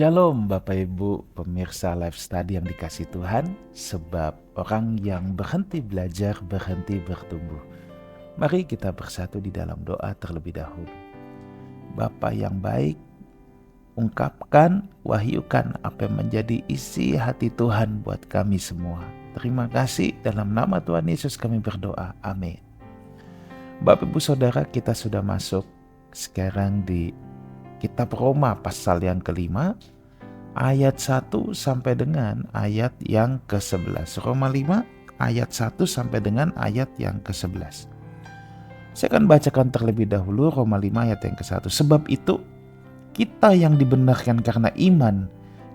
Shalom Bapak Ibu pemirsa Live Study yang dikasihi Tuhan, sebab orang yang berhenti belajar berhenti bertumbuh. Mari kita bersatu di dalam doa terlebih dahulu. Bapa yang baik, ungkapkan, wahyukan apa yang menjadi isi hati Tuhan buat kami semua. Terima kasih, dalam nama Tuhan Yesus kami berdoa, amin. Bapak Ibu Saudara, kita sudah masuk sekarang di Kitab Roma pasal yang kelima, ayat 1 sampai dengan ayat yang ke-11. Roma 5 ayat 1 sampai dengan ayat yang ke-11. Saya akan bacakan terlebih dahulu Roma 5 ayat yang ke-1. Sebab itu kita yang dibenarkan karena iman,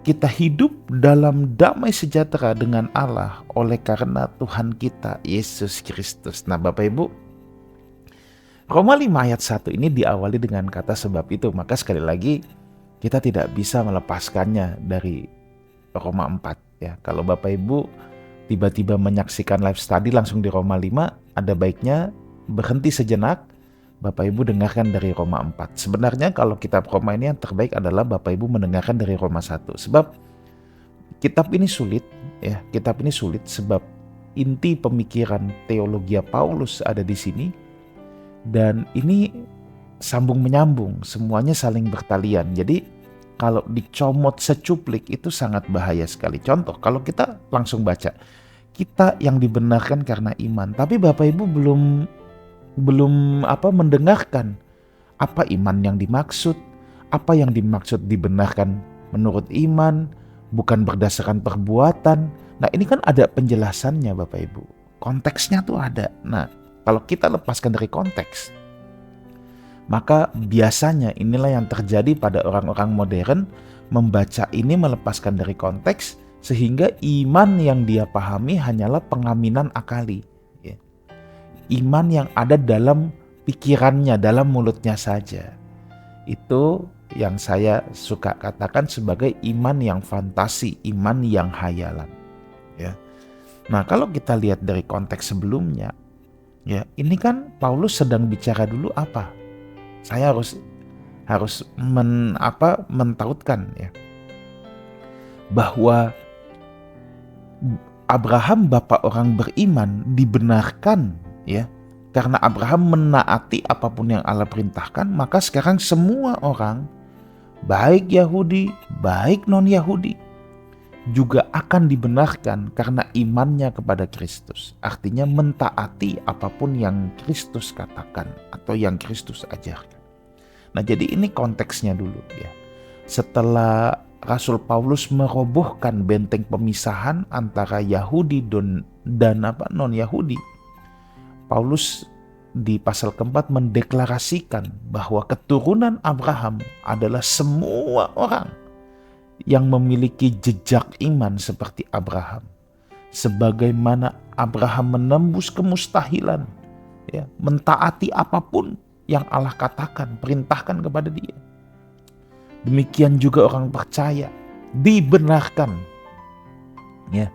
kita hidup dalam damai sejahtera dengan Allah oleh karena Tuhan kita Yesus Kristus. Nah Bapak Ibu, Roma 5 ayat 1 ini diawali dengan kata sebab itu. Maka sekali lagi kita tidak bisa melepaskannya dari Roma 4 ya. Kalau Bapak Ibu tiba-tiba menyaksikan live study langsung di Roma 5, ada baiknya berhenti sejenak, Bapak Ibu dengarkan dari Roma 4. Sebenarnya kalau kitab Roma ini yang terbaik adalah Bapak Ibu mendengarkan dari Roma 1. Sebab kitab ini sulit ya. Kitab ini sulit sebab inti pemikiran teologi Paulus ada di sini. Dan ini sambung menyambung, semuanya saling bertalian. Jadi kalau dicomot secuplik itu sangat bahaya sekali. Contoh, kalau kita langsung baca, kita yang dibenarkan karena iman. Tapi Bapak Ibu belum mendengarkan apa iman yang dimaksud, apa yang dimaksud dibenarkan menurut iman, bukan berdasarkan perbuatan. Nah ini kan ada penjelasannya Bapak Ibu. Konteksnya tuh ada. Nah kalau kita lepaskan dari konteks, maka biasanya inilah yang terjadi pada orang-orang modern, membaca ini melepaskan dari konteks, sehingga iman yang dia pahami hanyalah pengaminan akali. Ya. Iman yang ada dalam pikirannya, dalam mulutnya saja. Itu yang saya suka katakan sebagai iman yang fantasi, iman yang hayalan. Ya. Nah kalau kita lihat dari konteks sebelumnya, ya, ini kan Paulus sedang bicara dulu apa? Saya harus mentautkan ya, bahwa Abraham bapak orang beriman dibenarkan ya, karena Abraham menaati apapun yang Allah perintahkan, maka sekarang semua orang baik Yahudi, baik non-Yahudi juga akan dibenarkan karena imannya kepada Kristus. Artinya mentaati apapun yang Kristus katakan atau yang Kristus ajarkan. Nah jadi ini konteksnya dulu ya. Setelah Rasul Paulus merobohkan benteng pemisahan antara Yahudi dan non-Yahudi, Paulus di pasal keempat mendeklarasikan bahwa keturunan Abraham adalah semua orang yang memiliki jejak iman seperti Abraham. Sebagaimana Abraham menembus kemustahilan, ya, mentaati apapun yang Allah katakan, perintahkan kepada dia. Demikian juga orang percaya dibenarkan ya,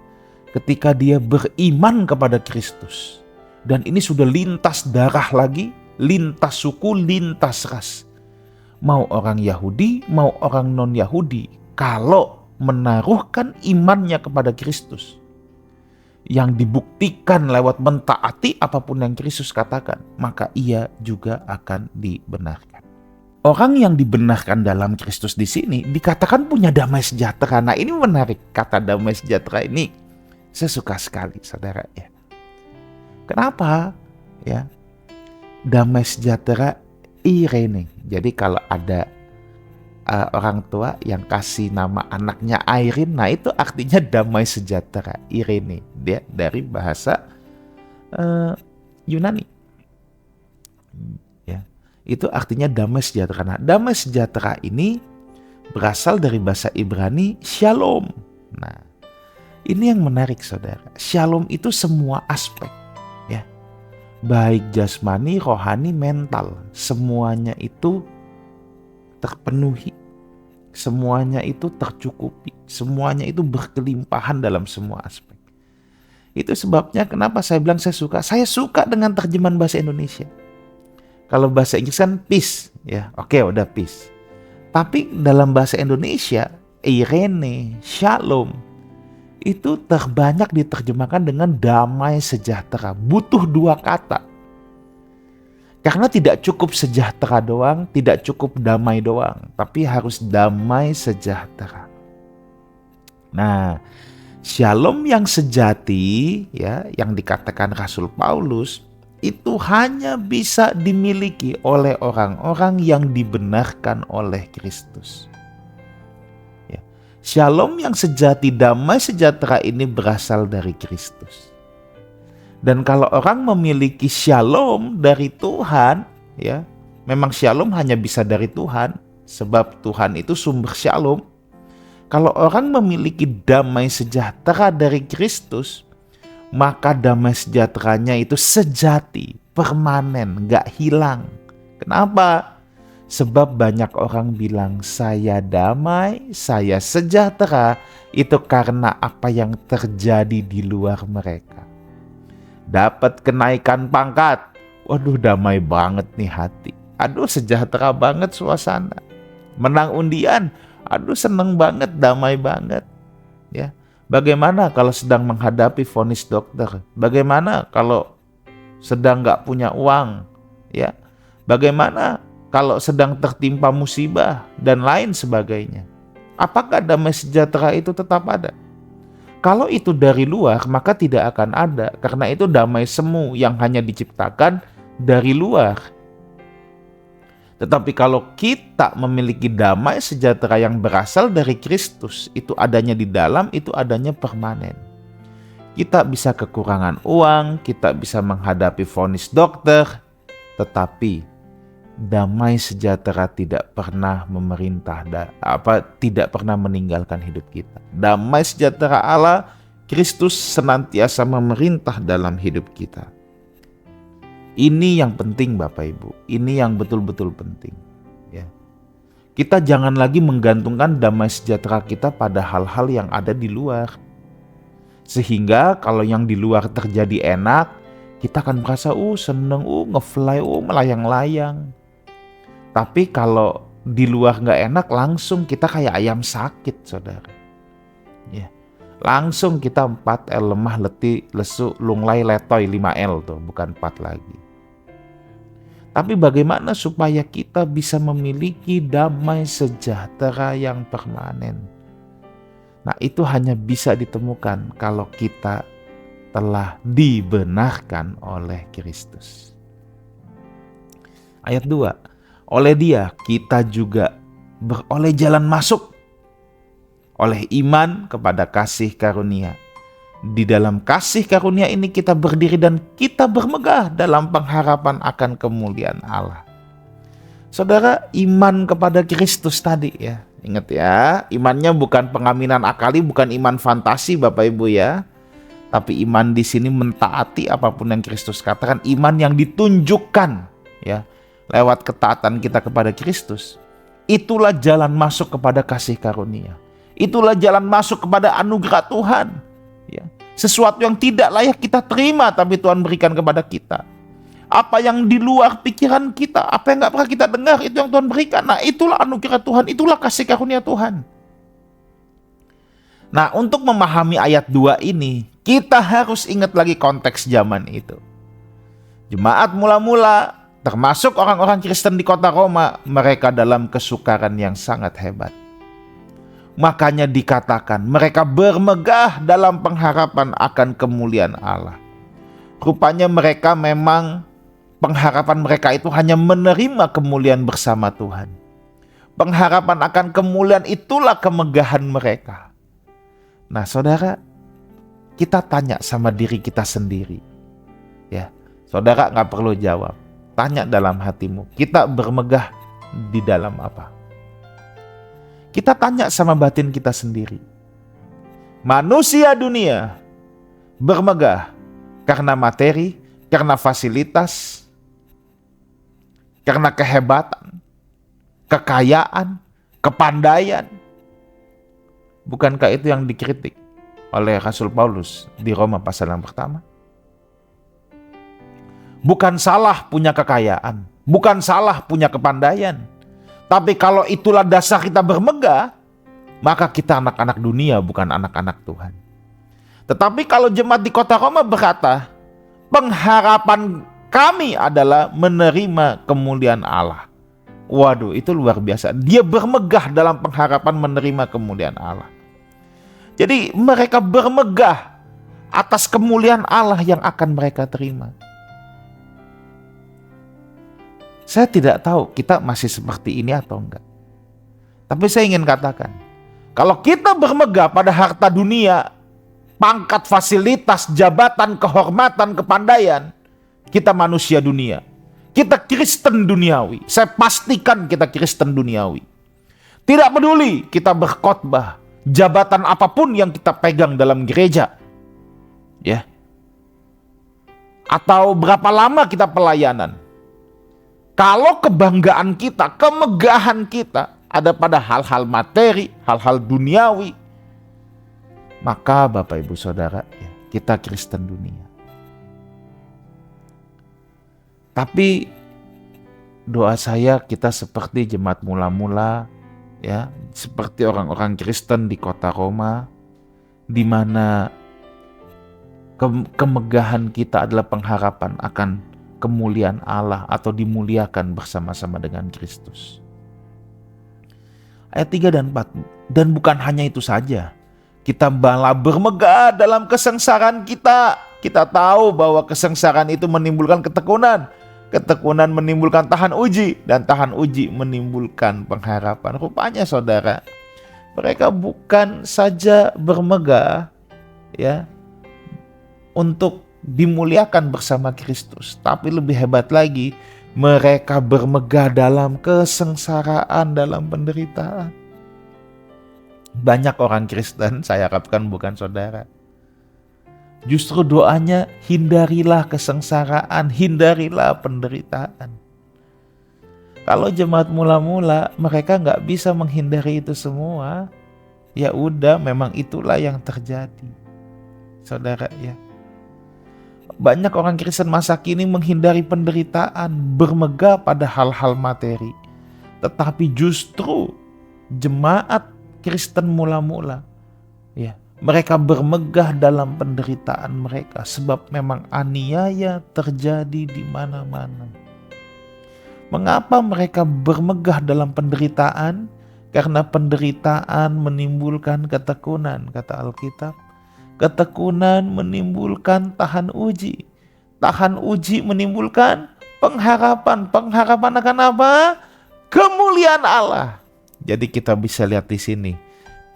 ketika dia beriman kepada Kristus. Dan ini sudah lintas darah lagi, lintas suku, lintas ras. Mau orang Yahudi, mau orang non-Yahudi, kalau menaruhkan imannya kepada Kristus yang dibuktikan lewat mentaati apapun yang Kristus katakan, maka ia juga akan dibenarkan. Orang yang dibenarkan dalam Kristus di sini dikatakan punya damai sejahtera. Nah ini menarik, kata damai sejahtera ini saya suka sekali saudara ya. Kenapa? Ya, damai sejahtera Irene. Jadi kalau ada orang tua yang kasih nama anaknya Irene, nah itu artinya damai sejahtera, Irene. Dia dari bahasa Yunani. Ya, itu artinya damai sejahtera. Nah, damai sejahtera ini berasal dari bahasa Ibrani shalom. Nah, ini yang menarik saudara. Shalom itu semua aspek, ya, baik jasmani, rohani, mental, semuanya itu terpenuhi. Semuanya itu tercukupi, semuanya itu berkelimpahan dalam semua aspek. Itu sebabnya kenapa saya bilang saya suka dengan terjemahan bahasa Indonesia. Kalau bahasa Inggris kan peace, ya oke udah peace. Tapi dalam bahasa Indonesia eirene, shalom, itu terbanyak diterjemahkan dengan damai sejahtera. Butuh dua kata. Karena tidak cukup sejahtera doang, tidak cukup damai doang, tapi harus damai sejahtera. Nah, shalom yang sejati, ya, yang dikatakan Rasul Paulus, itu hanya bisa dimiliki oleh orang-orang yang dibenarkan oleh Kristus. Ya. Shalom yang sejati, damai sejahtera ini berasal dari Kristus. Dan kalau orang memiliki shalom dari Tuhan, ya, memang shalom hanya bisa dari Tuhan, sebab Tuhan itu sumber shalom. Kalau orang memiliki damai sejahtera dari Kristus, maka damai sejahteranya itu sejati, permanen, gak hilang. Kenapa? Sebab banyak orang bilang saya damai, saya sejahtera, itu karena apa yang terjadi di luar mereka. Dapat kenaikan pangkat, waduh damai banget nih hati. Aduh sejahtera banget suasana. Menang undian, aduh seneng banget, damai banget. Ya, bagaimana kalau sedang menghadapi vonis dokter? Bagaimana kalau sedang nggak punya uang? Ya, bagaimana kalau sedang tertimpa musibah dan lain sebagainya? Apakah damai sejahtera itu tetap ada? Kalau itu dari luar, maka tidak akan ada. Karena itu damai semu yang hanya diciptakan dari luar. Tetapi kalau kita memiliki damai sejahtera yang berasal dari Kristus, itu adanya di dalam, itu adanya permanen. Kita bisa kekurangan uang, kita bisa menghadapi vonis dokter, tetapi damai sejahtera tidak pernah tidak pernah meninggalkan hidup kita. Damai sejahtera Allah, Kristus senantiasa memerintah dalam hidup kita. Ini yang penting Bapak Ibu, ini yang betul-betul penting. Ya. Kita jangan lagi menggantungkan damai sejahtera kita pada hal-hal yang ada di luar. Sehingga kalau yang di luar terjadi enak, kita akan merasa seneng, ngefly, melayang-layang. Tapi kalau di luar gak enak, langsung kita kayak ayam sakit, saudara. Ya. Langsung kita 4L, lemah, letih, lesu, lunglai, letoy, 5L tuh, bukan 4 lagi. Tapi bagaimana supaya kita bisa memiliki damai sejahtera yang permanen? Nah, itu hanya bisa ditemukan kalau kita telah dibenarkan oleh Kristus. Ayat 2. Oleh Dia kita juga beroleh jalan masuk oleh iman kepada kasih karunia. Di dalam kasih karunia ini kita berdiri dan kita bermegah dalam pengharapan akan kemuliaan Allah. Saudara, iman kepada Kristus tadi ya. Ingat ya, imannya bukan pengaminan akali, bukan iman fantasi Bapak Ibu ya. Tapi iman di sini mentaati apapun yang Kristus katakan, iman yang ditunjukkan ya. Lewat ketaatan kita kepada Kristus. Itulah jalan masuk kepada kasih karunia. Itulah jalan masuk kepada anugerah Tuhan. Ya. Sesuatu yang tidak layak kita terima, tapi Tuhan berikan kepada kita. Apa yang di luar pikiran kita, apa yang gak pernah kita dengar, itu yang Tuhan berikan. Nah, itulah anugerah Tuhan, itulah kasih karunia Tuhan. Nah, untuk memahami ayat 2 ini, kita harus ingat lagi konteks zaman itu. Jemaat mula-mula, termasuk orang-orang Kristen di kota Roma, mereka dalam kesukaran yang sangat hebat. Makanya dikatakan mereka bermegah dalam pengharapan akan kemuliaan Allah. Rupanya mereka memang pengharapan mereka itu hanya menerima kemuliaan bersama Tuhan. Pengharapan akan kemuliaan itulah kemegahan mereka. Nah saudara, kita tanya sama diri kita sendiri. Ya, saudara gak perlu jawab. Tanya dalam hatimu, kita bermegah di dalam apa? Kita tanya sama batin kita sendiri. Manusia dunia bermegah karena materi, karena fasilitas, karena kehebatan, kekayaan, kepandaian. Bukankah itu yang dikritik oleh Rasul Paulus di Roma pasal yang pertama? Bukan salah punya kekayaan, bukan salah punya kepandaian. Tapi kalau itulah dasar kita bermegah, maka kita anak-anak dunia, bukan anak-anak Tuhan. Tetapi kalau jemaat di kota Roma berkata, pengharapan kami adalah menerima kemuliaan Allah. Waduh, itu luar biasa. Dia bermegah dalam pengharapan menerima kemuliaan Allah. Jadi mereka bermegah atas kemuliaan Allah yang akan mereka terima. Saya tidak tahu kita masih seperti ini atau enggak. Tapi saya ingin katakan, kalau kita bermegah pada harta dunia, pangkat, fasilitas, jabatan, kehormatan, kepandaian, kita manusia dunia. Kita Kristen duniawi. Saya pastikan kita Kristen duniawi. Tidak peduli kita berkhotbah, jabatan apapun yang kita pegang dalam gereja, ya, atau berapa lama kita pelayanan. Kalau kebanggaan kita, kemegahan kita ada pada hal-hal materi, hal-hal duniawi, maka Bapak Ibu Saudara, ya, kita Kristen dunia. Tapi doa saya kita seperti jemaat mula-mula, ya, seperti orang-orang Kristen di kota Roma, di mana kemegahan kita adalah pengharapan akan kemuliaan Allah atau dimuliakan bersama-sama dengan Kristus. Ayat 3 dan 4, dan bukan hanya itu saja, kita malah bermegah dalam kesengsaraan kita. Kita tahu bahwa kesengsaraan itu menimbulkan ketekunan. Ketekunan menimbulkan tahan uji, dan tahan uji menimbulkan pengharapan. Rupanya saudara, mereka bukan saja bermegah, ya, untuk dimuliakan bersama Kristus, tapi lebih hebat lagi, mereka bermegah dalam kesengsaraan, dalam penderitaan. Banyak orang Kristen, saya harapkan bukan saudara, justru doanya hindarilah kesengsaraan, hindarilah penderitaan. Kalau jemaat mula-mula mereka nggak bisa menghindari itu semua, ya udah, memang itulah yang terjadi, saudara, ya. Banyak orang Kristen masa kini menghindari penderitaan, bermegah pada hal-hal materi. Tetapi justru jemaat Kristen mula-mula, ya, mereka bermegah dalam penderitaan mereka, sebab memang aniaya terjadi di mana-mana. Mengapa mereka bermegah dalam penderitaan? Karena penderitaan menimbulkan ketekunan, kata Alkitab. Ketekunan menimbulkan tahan uji. Tahan uji menimbulkan pengharapan. Pengharapan akan apa? Kemuliaan Allah. Jadi kita bisa lihat di sini,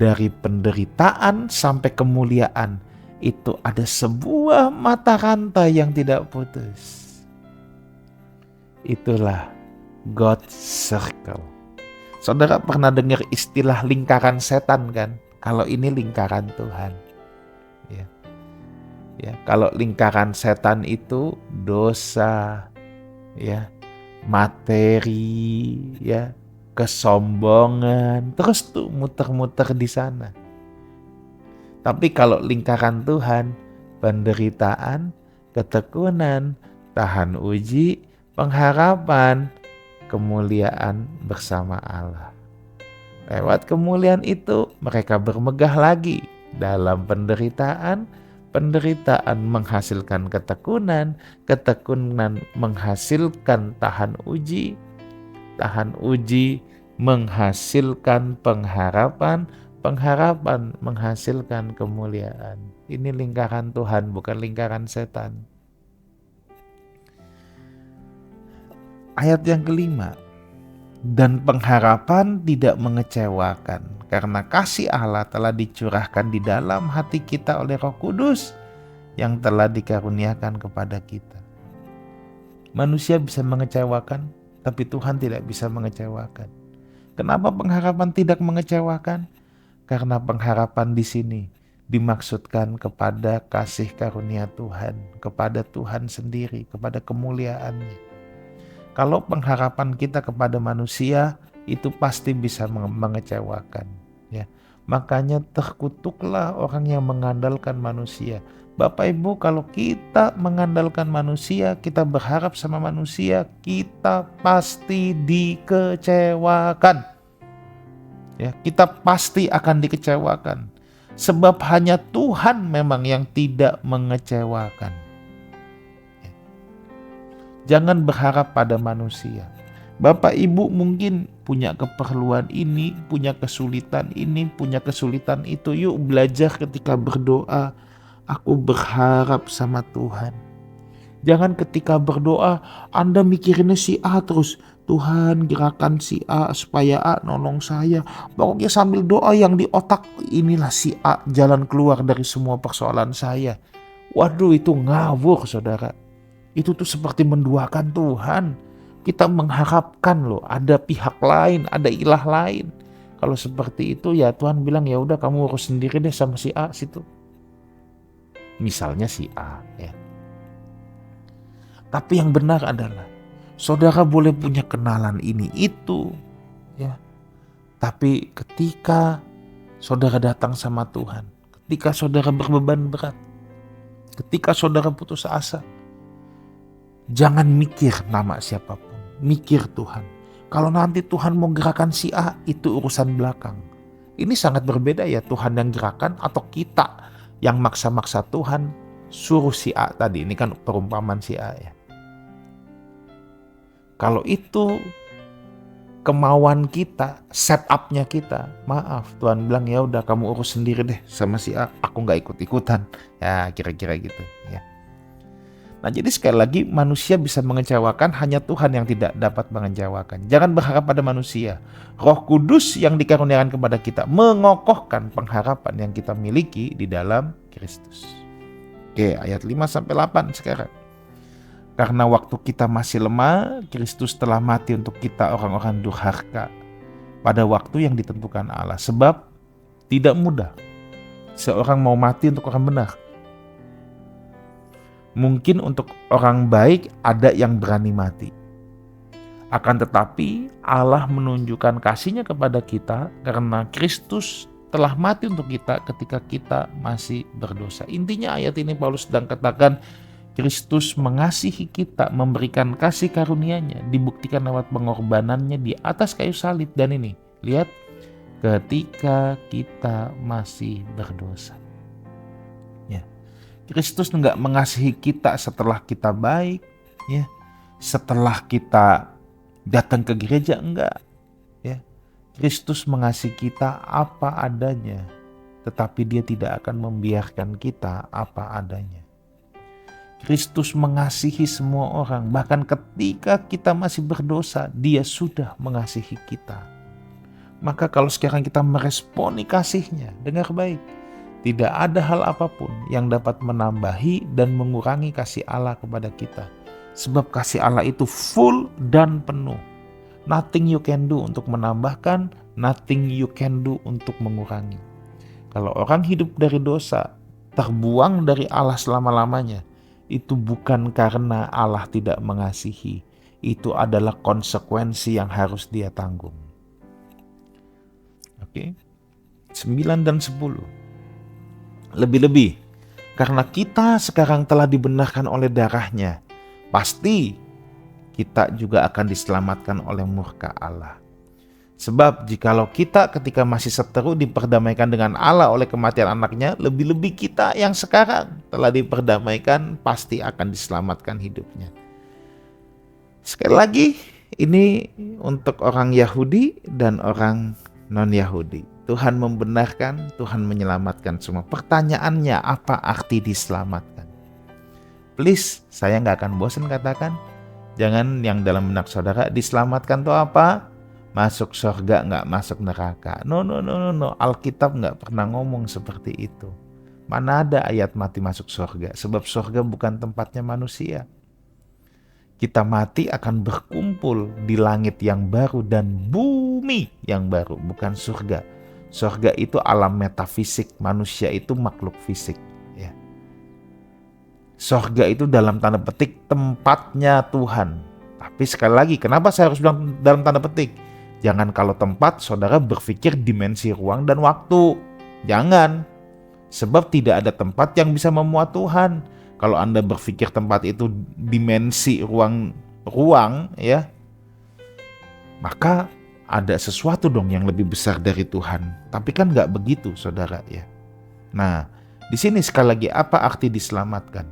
dari penderitaan sampai kemuliaan itu ada sebuah mata rantai yang tidak putus. Itulah God's Circle. Saudara pernah dengar istilah lingkaran setan kan? Kalau ini lingkaran Tuhan. Ya, kalau lingkaran setan itu dosa, ya, materi, ya, kesombongan, terus tuh muter-muter di sana. Tapi kalau lingkaran Tuhan, penderitaan, ketekunan, tahan uji, pengharapan, kemuliaan bersama Allah. Lewat kemuliaan itu mereka bermegah lagi dalam penderitaan. Penderitaan menghasilkan ketekunan, ketekunan menghasilkan tahan uji, tahan uji menghasilkan pengharapan, pengharapan menghasilkan kemuliaan. Ini lingkaran Tuhan, bukan lingkaran setan. Ayat yang kelima, dan pengharapan tidak mengecewakan, karena kasih Allah telah dicurahkan di dalam hati kita oleh Roh Kudus yang telah dikaruniakan kepada kita. Manusia bisa mengecewakan, tapi Tuhan tidak bisa mengecewakan. Kenapa pengharapan tidak mengecewakan? Karena pengharapan di sini dimaksudkan kepada kasih karunia Tuhan, kepada Tuhan sendiri, kepada kemuliaannya. Kalau pengharapan kita kepada manusia, itu pasti bisa mengecewakan, ya. Makanya terkutuklah orang yang mengandalkan manusia. Bapak Ibu, kalau kita mengandalkan manusia, kita berharap sama manusia, kita pasti dikecewakan. Ya, kita pasti akan dikecewakan. Sebab hanya Tuhan memang yang tidak mengecewakan. Jangan berharap pada manusia. Bapak Ibu mungkin punya keperluan ini, punya kesulitan ini, punya kesulitan itu. Yuk belajar ketika berdoa, aku berharap sama Tuhan. Jangan ketika berdoa Anda mikirinnya si A terus. Tuhan gerakan si A supaya A nolong saya. Pokoknya sambil doa yang di otak, inilah si A jalan keluar dari semua persoalan saya. Waduh, itu ngawur saudara. Itu tuh seperti menduakan Tuhan. Kita mengharapkan loh ada pihak lain, ada ilah lain. Kalau seperti itu ya Tuhan bilang ya udah kamu urus sendiri deh sama si A situ. Misalnya si A ya. Tapi yang benar adalah saudara boleh punya kenalan ini itu ya. Tapi ketika saudara datang sama Tuhan, ketika saudara berbeban berat, ketika saudara putus asa, jangan mikir nama siapapun, mikir Tuhan. Kalau nanti Tuhan mau gerakan si A, itu urusan belakang. Ini sangat berbeda ya, Tuhan yang gerakan atau kita yang maksa-maksa Tuhan suruh si A tadi. Ini kan perumpamaan si A ya. Kalau itu kemauan kita, setupnya kita, maaf Tuhan bilang ya udah kamu urus sendiri deh sama si A, aku nggak ikut-ikutan. Ya kira-kira gitu ya. Nah jadi sekali lagi manusia bisa mengecewakan, hanya Tuhan yang tidak dapat mengecewakan. Jangan berharap pada manusia. Roh Kudus yang dikaruniakan kepada kita mengokohkan pengharapan yang kita miliki di dalam Kristus. Oke, ayat 5-8 sekarang. Karena waktu kita masih lemah, Kristus telah mati untuk kita orang-orang durhaka pada waktu yang ditentukan Allah. Sebab tidak mudah seorang mau mati untuk orang benar. Mungkin untuk orang baik ada yang berani mati. Akan tetapi Allah menunjukkan kasih-Nya kepada kita karena Kristus telah mati untuk kita ketika kita masih berdosa. Intinya ayat ini Paulus sedang katakan Kristus mengasihi kita, memberikan kasih karunia-Nya, dibuktikan lewat pengorbanannya di atas kayu salib. Dan ini, lihat, ketika kita masih berdosa. Ya, Kristus enggak mengasihi kita setelah kita baik, ya, setelah kita datang ke gereja, enggak. Ya, Kristus mengasihi kita apa adanya, tetapi Dia tidak akan membiarkan kita apa adanya. Kristus mengasihi semua orang, bahkan ketika kita masih berdosa, Dia sudah mengasihi kita. Maka kalau sekarang kita meresponi kasih-Nya, dengar baik, tidak ada hal apapun yang dapat menambahi dan mengurangi kasih Allah kepada kita. Sebab kasih Allah itu full dan penuh. Nothing you can do untuk menambahkan, nothing you can do untuk mengurangi. Kalau orang hidup dari dosa, terbuang dari Allah selama-lamanya, itu bukan karena Allah tidak mengasihi. Itu adalah konsekuensi yang harus dia tanggung. Oke. 9 dan 10. Lebih-lebih, karena kita sekarang telah dibenarkan oleh darah-Nya, pasti kita juga akan diselamatkan oleh murka Allah. Sebab jikalau kita ketika masih seteru diperdamaikan dengan Allah oleh kematian anaknya, lebih-lebih kita yang sekarang telah diperdamaikan pasti akan diselamatkan hidupnya. Sekali lagi, ini untuk orang Yahudi dan orang non-Yahudi. Tuhan membenarkan, Tuhan menyelamatkan semua. Pertanyaannya, apa arti diselamatkan? Please, saya gak akan bosan katakan, jangan yang dalam benak saudara, diselamatkan itu apa? Masuk surga, nggak masuk neraka. No. Alkitab nggak pernah ngomong seperti itu. Mana ada ayat mati masuk surga? Sebab surga bukan tempatnya manusia. Kita mati akan berkumpul di langit yang baru dan bumi yang baru, bukan surga. Surga itu alam metafisik, manusia itu makhluk fisik. Ya. Surga itu dalam tanda petik tempatnya Tuhan. Tapi sekali lagi, kenapa saya harus bilang dalam tanda petik? Jangan kalau tempat saudara berpikir dimensi ruang dan waktu. Jangan. Sebab tidak ada tempat yang bisa memuat Tuhan. Kalau Anda berpikir tempat itu dimensi ruang ya, maka ada sesuatu dong yang lebih besar dari Tuhan. Tapi kan gak begitu saudara ya. Nah, di sini sekali lagi apa arti diselamatkan?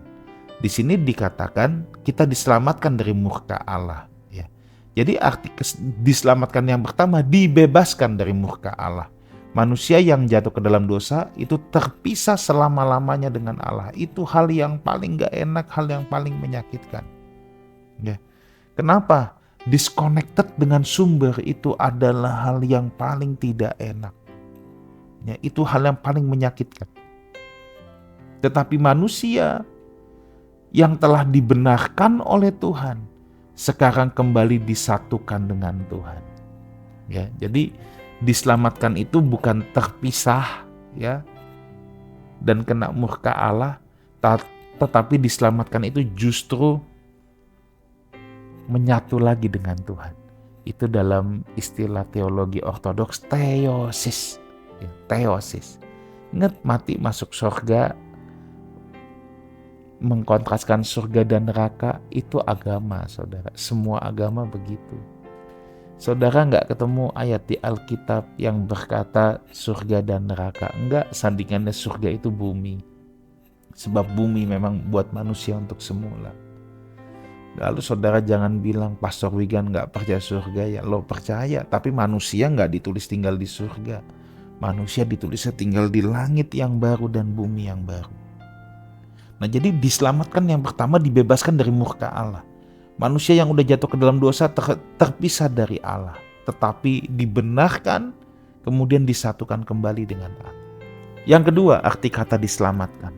Di sini dikatakan kita diselamatkan dari murka Allah. Ya. Jadi arti diselamatkan yang pertama, dibebaskan dari murka Allah. Manusia yang jatuh ke dalam dosa itu terpisah selama-lamanya dengan Allah. Itu hal yang paling gak enak, hal yang paling menyakitkan. Ya. Kenapa? Disconnected dengan sumber itu adalah hal yang paling tidak enak. Ya, itu hal yang paling menyakitkan. Tetapi manusia yang telah dibenarkan oleh Tuhan sekarang kembali disatukan dengan Tuhan. Ya, jadi diselamatkan itu bukan terpisah ya dan kena murka Allah, tetapi diselamatkan itu justru menyatu lagi dengan Tuhan. Itu dalam istilah teologi ortodoks theosis. Ya, theosis. Ingat, mati masuk surga, mengkontraskan surga dan neraka, itu agama saudara. Semua agama begitu. Saudara nggak ketemu ayat di Alkitab yang berkata surga dan neraka. Enggak, sandingannya surga itu bumi. Sebab bumi memang buat manusia untuk semula. Lalu saudara jangan bilang Pastor Wigan gak percaya surga. Ya lo percaya, tapi manusia gak ditulis tinggal di surga. Manusia ditulisnya tinggal di langit yang baru dan bumi yang baru. Nah jadi diselamatkan yang pertama, dibebaskan dari murka Allah. Manusia yang udah jatuh ke dalam dosa terpisah dari Allah. Tetapi dibenarkan, kemudian disatukan kembali dengan Allah. Yang kedua, arti kata diselamatkan.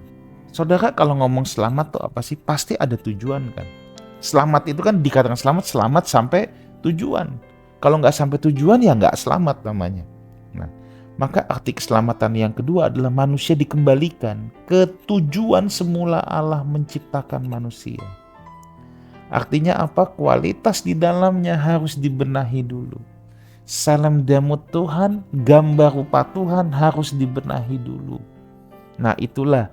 Saudara kalau ngomong selamat tuh apa sih? Pasti ada tujuan kan? Selamat itu kan dikatakan selamat sampai tujuan. Kalau nggak sampai tujuan ya nggak selamat namanya. Nah, maka arti keselamatan yang kedua adalah manusia dikembalikan ke tujuan semula Allah menciptakan manusia. Artinya apa? Kualitas di dalamnya harus dibenahi dulu. Salam damut Tuhan, gambar rupa Tuhan harus dibenahi dulu. Nah itulah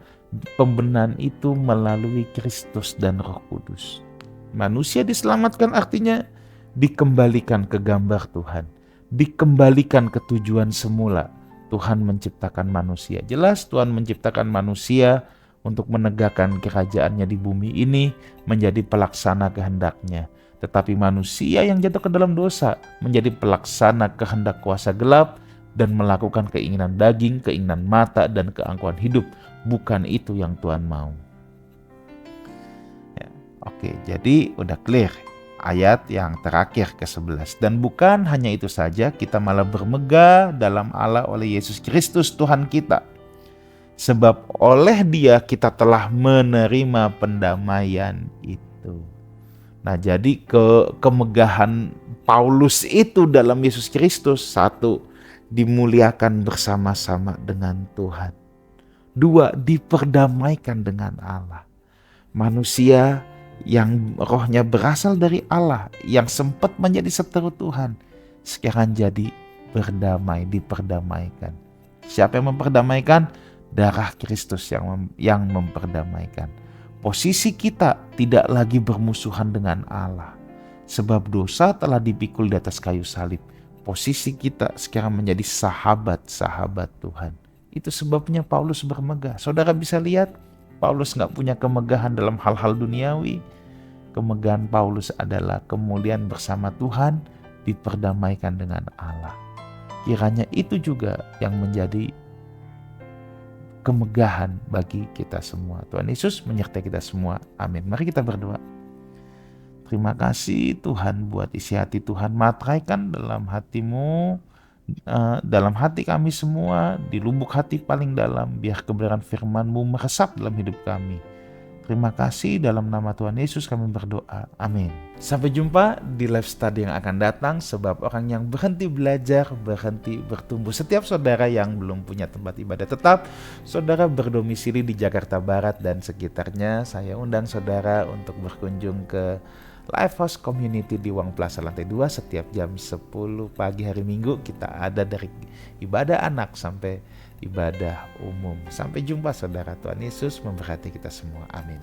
pembenahan itu melalui Kristus dan Roh Kudus. Manusia diselamatkan artinya dikembalikan ke gambar Tuhan. Dikembalikan ke tujuan semula. Tuhan menciptakan manusia. Jelas Tuhan menciptakan manusia untuk menegakkan kerajaannya di bumi ini menjadi pelaksana kehendaknya. Tetapi manusia yang jatuh ke dalam dosa menjadi pelaksana kehendak kuasa gelap dan melakukan keinginan daging, keinginan mata, dan keangkuhan hidup. Bukan itu yang Tuhan mau. Oke, jadi udah clear ayat yang terakhir ke-11. Dan bukan hanya itu saja, kita malah bermegah dalam Allah oleh Yesus Kristus Tuhan kita. Sebab oleh Dia kita telah menerima pendamaian itu. Nah, jadi kemegahan Paulus itu dalam Yesus Kristus, satu, dimuliakan bersama-sama dengan Tuhan. Dua, diperdamaikan dengan Allah. Manusia yang rohnya berasal dari Allah, yang sempat menjadi seteru Tuhan, sekarang jadi berdamai, diperdamaikan. Siapa yang memperdamaikan? Darah Kristus yang memperdamaikan. Posisi kita tidak lagi bermusuhan dengan Allah, sebab dosa telah dipikul di atas kayu salib. Posisi kita sekarang menjadi sahabat-sahabat Tuhan. Itu sebabnya Paulus bermegah. Saudara bisa lihat, Paulus gak punya kemegahan dalam hal-hal duniawi. Kemegahan Paulus adalah kemuliaan bersama Tuhan, diperdamaikan dengan Allah. Kiranya itu juga yang menjadi kemegahan bagi kita semua. Tuhan Yesus menyertai kita semua. Amin. Mari kita berdoa. Terima kasih Tuhan buat isi hati Tuhan. Matraikan dalam hatimu, dalam hati kami semua, di lubuk hati paling dalam, biar kebenaran firman-Mu meresap dalam hidup kami. Terima kasih, dalam nama Tuhan Yesus kami berdoa. Amin. Sampai jumpa di live study yang akan datang, sebab orang yang berhenti belajar, berhenti bertumbuh. Setiap saudara yang belum punya tempat ibadah tetap, saudara berdomisili di Jakarta Barat dan sekitarnya, saya undang saudara untuk berkunjung ke Lifehouse Community di Wang Plaza lantai 2 setiap jam 10 pagi hari Minggu. Kita ada dari ibadah anak sampai ibadah umum. Sampai jumpa saudara. Tuhan Yesus memberkati kita semua. Amin.